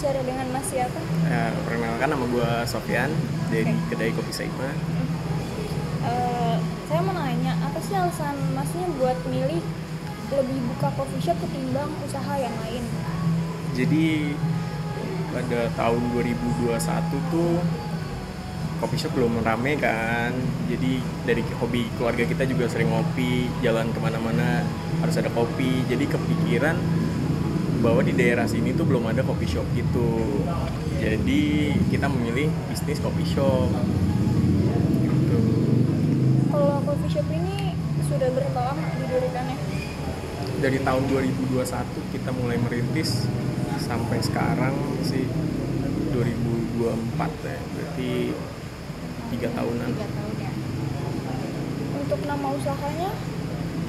bicara dengan Mas siapa? Perkenalkan, nama gue Sofyan dari kedai kopi Seima. Saya mau nanya, apa sih alasan Masnya buat milih lebih buka coffee shop ketimbang usaha yang lain? Jadi pada tahun 2021 tuh kopi shop belum rame kan. Jadi dari hobi keluarga kita juga sering ngopi, jalan kemana-mana harus ada kopi. Jadi kepikiran bahwa di daerah sini tuh belum ada coffee shop gitu. Jadi kita memilih bisnis coffee shop gitu. Kalau coffee shop ini sudah berapa lama didirikannya? Dari tahun 2021 kita mulai merintis sampai sekarang sih 2024 ya. Berarti 3 tahunan. 3 tahun ya. Untuk nama usahanya?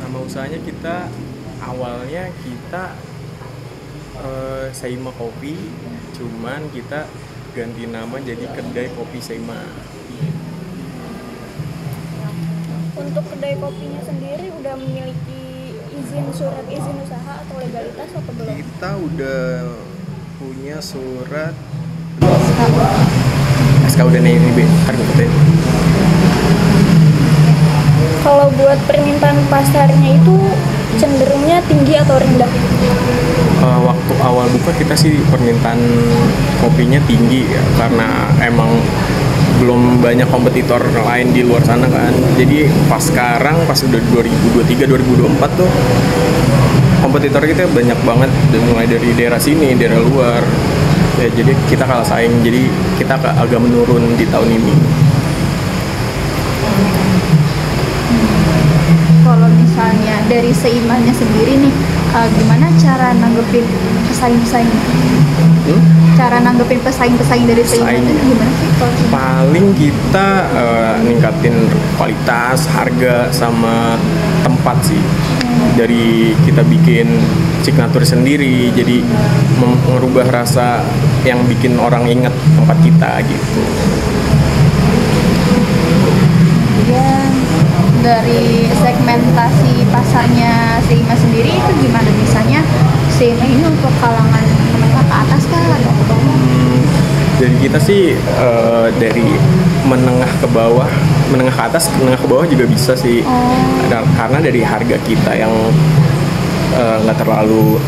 Nama usahanya kita awalnya kita Seima Kopi, cuman kita ganti nama jadi kedai kopi Seima. Untuk kedai kopinya sendiri udah memiliki surat izin usaha atau legalitas atau belum? Kita udah punya surat SK udah nih ini harga. Kalau buat permintaan pasarnya itu cenderungnya tinggi atau rendah? Waktu awal buka kita sih permintaan kopinya tinggi ya, karena emang belum banyak kompetitor lain di luar sana kan. Jadi pas sekarang, pas udah 2023-2024 tuh kompetitor kita banyak banget, mulai dari daerah sini, daerah luar ya. Jadi kita kalah saing, jadi kita agak menurun di tahun ini. Kalau misalnya dari Seimanya sendiri nih, gimana cara nanggepin pesaing-pesaing? Cara nanggepin pesaing-pesaing dari Seima itu gimana sih? Paling kita ningkatin kualitas, harga, sama tempat sih. Dari kita bikin signature sendiri, jadi merubah rasa yang bikin orang ingat tempat kita gitu. Kemudian dari segmentasi pasarnya Seima sendiri itu gimana? Misalnya Seima ini untuk kalangan menengah ke atas kah atau ke bawah? Dari kita sih dari menengah ke bawah, menengah ke atas, menengah ke bawah juga bisa sih. Karena dari harga kita yang nggak terlalu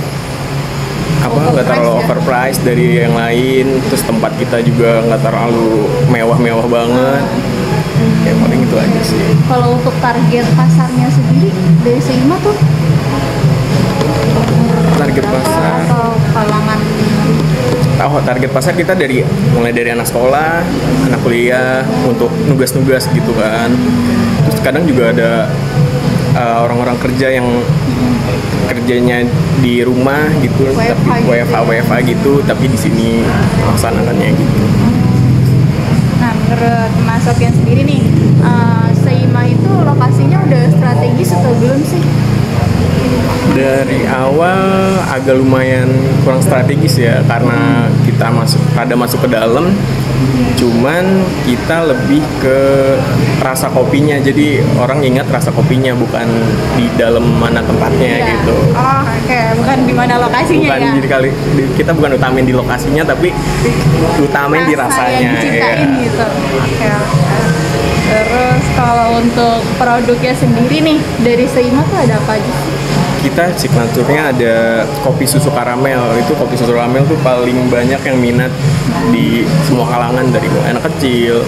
overprice dari yang lain, terus tempat kita juga nggak terlalu mewah-mewah banget. Ya paling itu aja sih. Kalau untuk target pasarnya sendiri dari Seima tuh target pasar atau kalangan? Target pasar kita mulai dari anak sekolah, anak kuliah, untuk nugas-nugas gitu kan. Terus kadang juga ada orang-orang kerja yang kerjanya di rumah gitu, tapi WFH gitu, tapi di sini melaksanakannya gitu. Nah, menurut Mas Sofyan sendiri nih, Seima itu lokasinya udah strategis atau belum sih? Dari awal agak lumayan kurang strategis ya, karena kita masuk ke dalam, cuman kita lebih ke rasa kopinya, jadi orang ingat rasa kopinya, bukan di dalam mana tempatnya gitu. Oh, oke. Bukan di mana lokasinya bukan, ya? Jadi kita bukan utamain di lokasinya, tapi utamain di rasanya. Yang dicintain ya. Gitu. Oke. Terus kalau untuk produknya sendiri nih dari Seima tuh ada apa aja sih? Kita signaturnya ada kopi susu karamel. Itu kopi susu karamel tuh paling banyak yang minat di semua kalangan, dari anak kecil,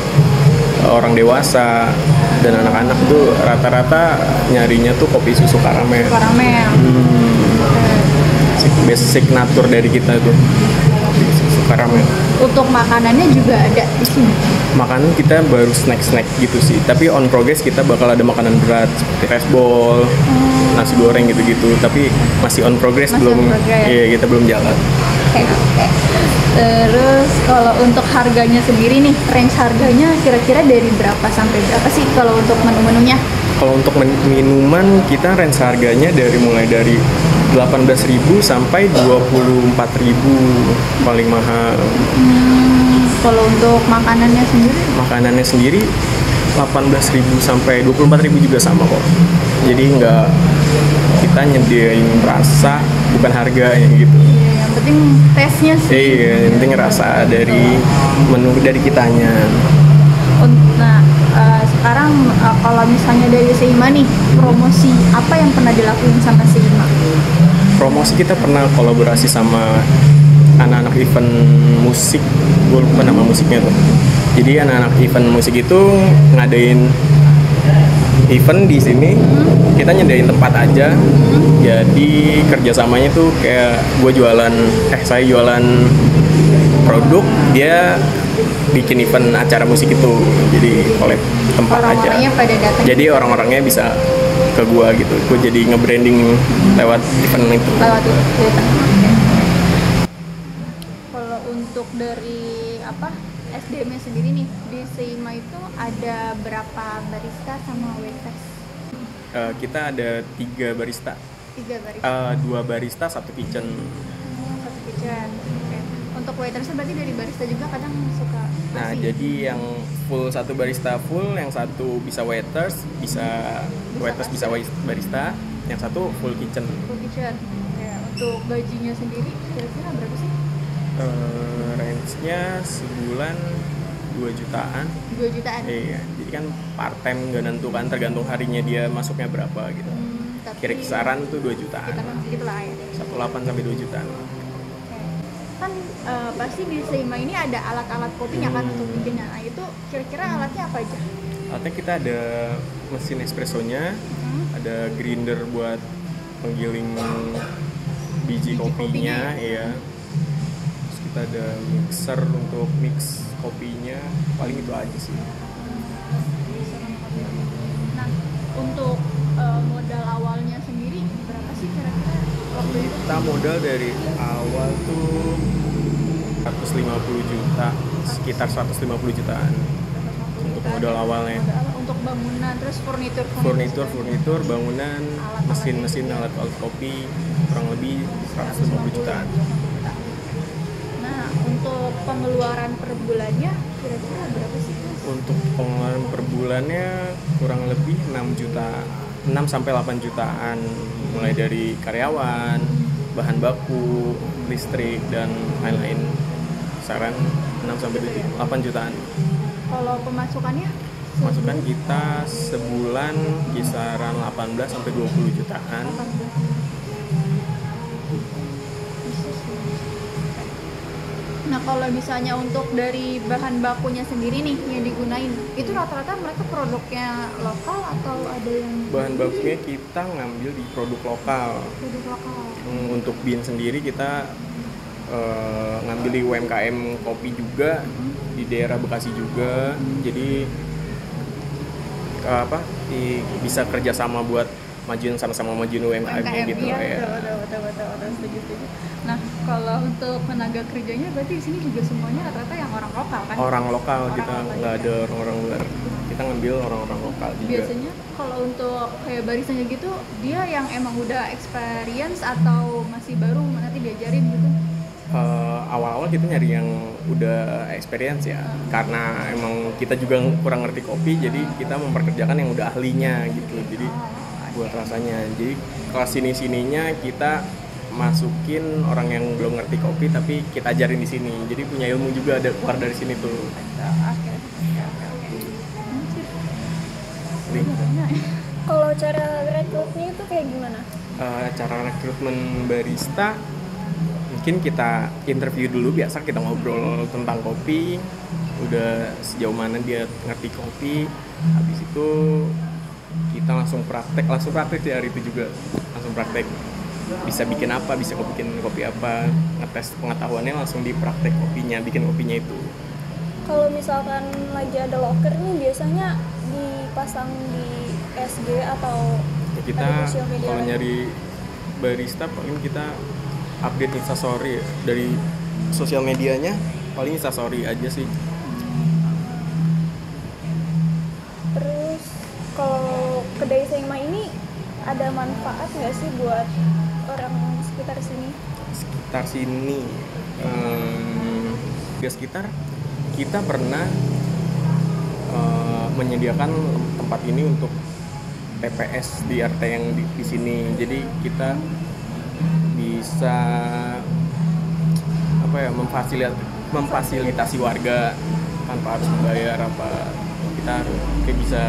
orang dewasa, dan anak-anak tuh rata-rata nyarinya tuh kopi susu karamel. Basic signature dari kita tuh kopi susu karamel. Untuk makanannya juga ada di sini. Makanan kita baru snack gitu sih, tapi on progress kita bakal ada makanan berat seperti rice bowl, nasi goreng gitu-gitu, tapi masih on progress. Iya, kita belum jalan. Oke. Terus kalau untuk harganya sendiri nih, range harganya kira-kira dari berapa sampai berapa sih kalau untuk menu-menunya? Kalau untuk minuman kita range harganya mulai dari 18.000 sampai 24.000 paling mahal. Kalau untuk makanannya sendiri 18.000 sampai 24.000 juga sama kok. Jadi kita nyediain rasa, bukan harganya gitu. Yang penting tesnya sih. Iya, yang penting rasa dari menu dari kitanya. Nah, sekarang kalau misalnya dari Seima nih, promosi apa yang pernah dilakuin sama Seima? Promosi kita pernah kolaborasi sama anak-anak event musik, gue lupa nama musiknya tuh. Jadi anak-anak event musik itu ngadain event di sini, kita nyediain tempat aja. Jadi kerjasamanya tuh kayak saya jualan produk, dia bikin event acara musik itu. Jadi collab tempat aja. Orang-orangnya pada datang. Jadi orang-orangnya bisa ke gua gitu. Gua jadi nge-branding lewat event itu. Lewat itu. Oke. Kalau untuk dari SDM-nya sendiri nih di Seima itu ada berapa barista sama waitress? Kita ada 3 barista. 3 barista. 2 barista, 1 kitchen. Satu kitchen. Oke. Untuk waitressnya berarti dari barista juga kadang suka Nah, ngasih. jadi yang full 1 barista full, yang 1 bisa waiters, bisa barista, yang 1 full kitchen. Full kitchen. Oke. Untuk gajinya sendiri kira-kira berapa sih? Range-nya sebulan 2 jutaan. 2 jutaan. Iya, jadi kan part time nggak nentukan, tergantung harinya dia masuknya berapa gitu. Tapi Kira kisaran tuh 2 jutaan. kita segitulah ya. 1,8 sampai 2 jutaan. Kan pasti di Seima ini ada alat-alat kopinya kan untuk bikinnya. Nah itu kira-kira alatnya apa aja? Alatnya kita ada mesin espressonya, ada grinder buat penggiling biji kopinya, iya. Terus kita ada mixer untuk mix kopinya, paling itu aja sih. Nah untuk modal awalnya sendiri berapa sih kira-kira waktu itu? Kita modal dari awal tuh 150 juta, sekitar 150 jutaan untuk modal awalnya. Untuk bangunan, terus furnitur, bangunan, mesin alat kopi, kurang lebih 150 jutaan. Nah untuk pengeluaran per bulannya kira-kira berapa sih? Untuk pengeluaran per bulannya kurang lebih 6 sampai 8 jutaan, mulai dari karyawan, bahan baku, listrik dan lain-lain. Saran 6 sampai 8 jutaan. Kalau pemasukannya? Masukan kita sebulan kisaran 18 sampai 20 jutaan. Nah kalau misalnya untuk dari bahan bakunya sendiri nih yang digunain, itu rata-rata mereka produknya lokal atau ada yang Bahan bakunya kita ngambil di produk lokal. produk lokal? Untuk bean sendiri kita ngambil di UMKM kopi juga, di daerah Bekasi juga. Jadi bisa kerjasama buat sama-sama majuin UMKM-nya gitu ya. Betul, setuju. Nah kalau untuk tenaga kerjanya berarti di sini juga semuanya rata-rata yang orang lokal kan? Orang lokal, Orang kita lokal nggak juga. ada orang luar. Kita ngambil orang-orang lokal juga. Biasanya kalau untuk kayak baristanya gitu, dia yang emang udah experience atau masih baru nanti diajarin gitu? Awal-awal kita nyari yang udah experience ya, karena emang kita juga kurang ngerti kopi, jadi kita memperkerjakan yang udah ahlinya gitu. Jadi buat rasanya, jadi kelas sininya kita masukin orang yang belum ngerti kopi tapi kita ajarin di sini, jadi punya ilmu juga ada keluar dari sini tuh. Kalau cara rekrutnya itu kayak gimana? Cara rekrutmen barista mungkin kita interview dulu, biasa kita ngobrol tentang kopi, udah sejauh mana dia ngerti kopi. Habis itu kita langsung praktek di hari itu juga, langsung praktek bisa bikin apa, bisa bikin kopi apa, ngetes pengetahuannya langsung di praktek kopinya, bikin kopinya itu. Kalau misalkan lagi ada locker nih biasanya dipasang di SG atau Kita ada sosial media kalau lain? nyari barista paling kita update instastory dari sosial medianya, paling instastory aja sih. Terus kalau kedai Seima ini ada manfaat nggak sih buat orang sekitar sini? Sekitar sini di sekitar kita pernah menyediakan tempat ini untuk TPS di RT yang di sini, jadi kita bisa apa ya, memfasilitasi warga tanpa harus membayar apa. Kita kayak bisa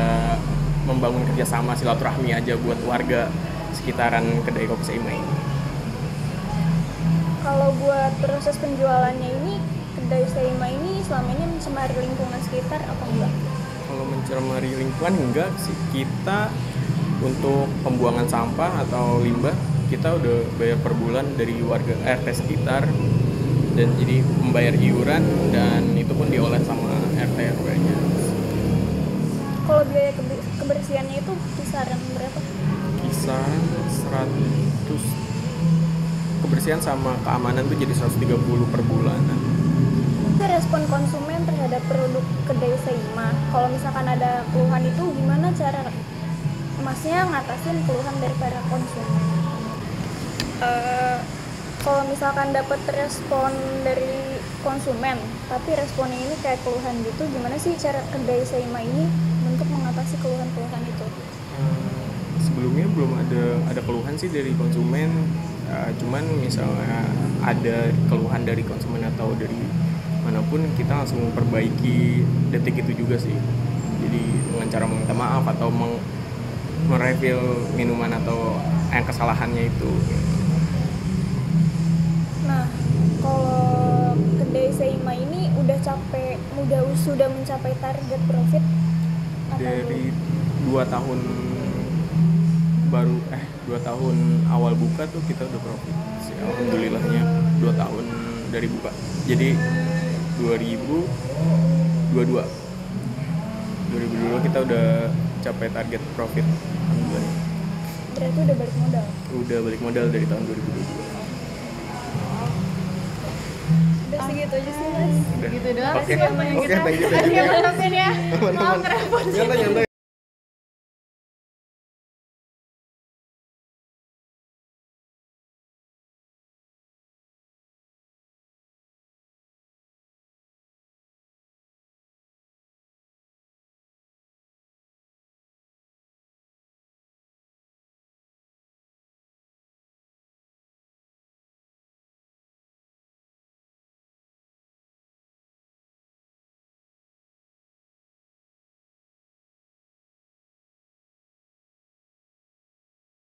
membangun kerjasama silaturahmi aja buat warga sekitaran kedai kopi Seima ini. Kalau buat proses penjualannya ini, kedai Seima ini selama ini mencemari lingkungan sekitar apa enggak? Kalau mencemari lingkungan enggak sih. Kita untuk pembuangan sampah atau limbah kita udah bayar per bulan dari warga RT sekitar, dan jadi membayar iuran dan itu pun diolah sama RT RW-nya. Kalau biaya kebersihannya itu kisaran berapa? Kisaran 100, kebersihan sama keamanan tuh jadi 130 per bulanan. Itu respon konsumen terhadap produk kedai Seima. Kalau misalkan ada keluhan itu gimana cara Masnya ngatasin keluhan dari para konsumen? Kalau misalkan dapat respon dari konsumen, tapi responnya ini kayak keluhan gitu, gimana sih cara kedai Seima ini untuk mengatasi keluhan-keluhan itu? Sebelumnya belum ada keluhan sih dari konsumen, cuman misalnya ada keluhan dari konsumen atau dari manapun, kita langsung memperbaiki detik itu juga sih. Jadi dengan cara meminta maaf atau merefill minuman atau yang kesalahannya itu. Nah, kalau kedai Seima ini sudah mencapai target profit atau Dari 2 tahun 2 tahun awal buka tuh kita udah profit sih, alhamdulillahnya. 2 tahun dari buka, jadi 2022 kita udah capai target profit, alhamdulillah. berarti udah balik modal Dari tahun 2022. udah segitu aja sih Mas. Gitu doang Oke. sih yang Oke, kita. thank you. Oke, mantapin ya. Teman-teman. Maaf ngerepotin. Nyantai.